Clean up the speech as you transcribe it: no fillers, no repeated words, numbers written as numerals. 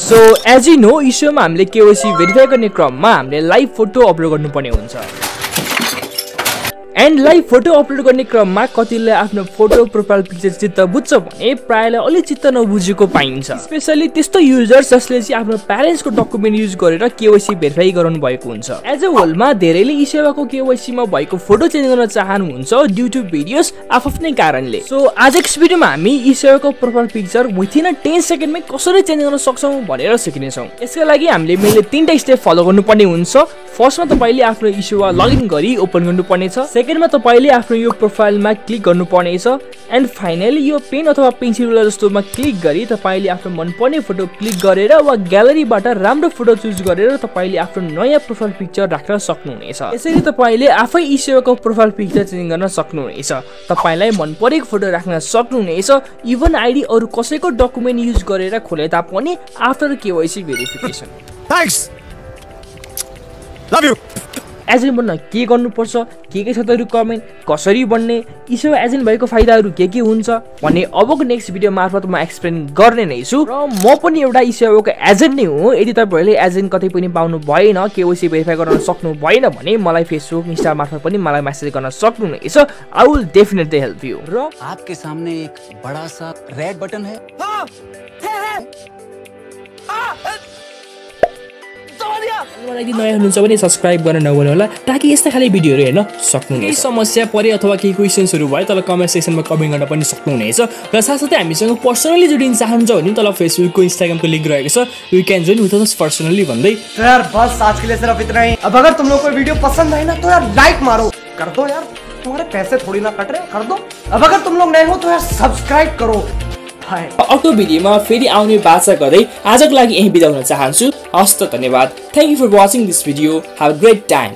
so as you know इस्युमा हामीले KYC verify गर्ने क्रममा हामीले लाइभ फोटो अपलोड गर्नुपर्ने हुन्छ एन्ड लाइभ फोटो अपलोड गर्ने क्रममा कतिले आफ्नो फोटो प्रोफाइल पिक्चर चित्त बुझ्छ भने प्रायलाई अलि चित्त नबुझेको पाइन्छ स्पेशली त्यस्तो युजर्स जसले चाहिँ आफ्नो प्यारेन्ट्सको डकुमेन्ट युज गरेर केवाइसी भेरिफाई गराउनु भएको हुन्छ एज अ होलमा धेरैले इसेवाको केवाइसीमा भएको फोटो चेन्ज गर्न चाहनुहुन्छ ड्यू टु भिडियोस आफ्नै कारणले सो आजको भिडियोमा हामी इसेवाको प्रोफाइल पिक्चर विथिन 10 सेकेन्डमै कसरी चेन्ज गर्न सक्छौं भनेर सिक्नेछौं यसका लागि हामीले मेनली 3टा स्टेप फलो गर्नुपर्ने हुन्छ फर्स्टमा तपाईले आफ्नो इसेवा लगइन गरी ओपन गर्नुपर्ने छ सेकेन्डमा तपाईले आफ्नो यो प्रोफाइलमा क्लिक गर्नुपर्ने छ एन्ड फाइनली यो पेन अथवा पेन्सिल जस्तोमा क्लिक गरी तपाईले आफ्नो मनपर्ने फोटो क्लिक गरेर वा ग्यालरीबाट राम्रो फोटो चुज गरेर तपाईले आफ्नो नयाँ प्रोफाइल पिक्चर राख्न सक्नुहुनेछ यसरी तपाईले आफै इसेवाको प्रोफाइल पिक्चर चेन्ज गर्न सक्नुहुनेछ तपाईलाई मन परेको फोटो राख्न सक्नुहुनेछ इभन आईडी अरु कसैको डकुमेन्ट युज गरेर खोले तापनि after KYC verification thanks love you agent बन्न के गर्नुपर्छ के छ त रिक्वायरमेन्ट कसरी बन्ने इसेवा एजेन्ट भएको फाइदाहरू के हुन्छ भन्ने अबको नेक्स्ट भिडियो मार्फत म एक्सप्लेन गर्ने नै छु र म पनि एउटा इसेवाको एजेन्ट नै हो यदि तपाईहरुले एजेन्ट कतै पनि पाउनु भएन केवाइसी भेरिफाई गर्न सक्नु भएन भने मलाई फेसबुक इन्स्टा मार्फत पनि मलाई मेसेज गर्न सक्नुहुनेछ I will definitely help you र आपके सामने एक बड़ा सा रेड बटन है यदि नयाँ हुनुहुन्छ भने सब्स्क्राइब गर्न नभुल्नु होला ताकि यस्ता खाली भिडियोहरु हेर्न सक्नुहुनेछ केही समस्या परे अथवा केही क्वेशन्सहरु भए तल कमेन्ट सेक्सनमा कमेन्ट गर्न पनि सक्नुहुनेछ र साथसाथै हामीसँग पर्सनली जोडिन चाहनुहुन्छ भने तल फेसबुकको इन्स्टाग्रामको लिंक रहेको छ you can join with us personally भन्दै तो यार बस आज के लिए सिर्फ इतना ही अब अगर तुम लोग को वीडियो पसंद आए ना तो यार लाइक मारो कर दो यार तुम्हारे पैसे थोड़ी ना कट रहे कर दो अब अगर तुम लोग नए हो तो यार सब्सक्राइब करो अर्को भिडियोमा फेरि आउने बाचा गर्दै आजको लागि यही बिदा हुन चाहन्छु हस्त धन्यवाद thank you for watching this video have a great time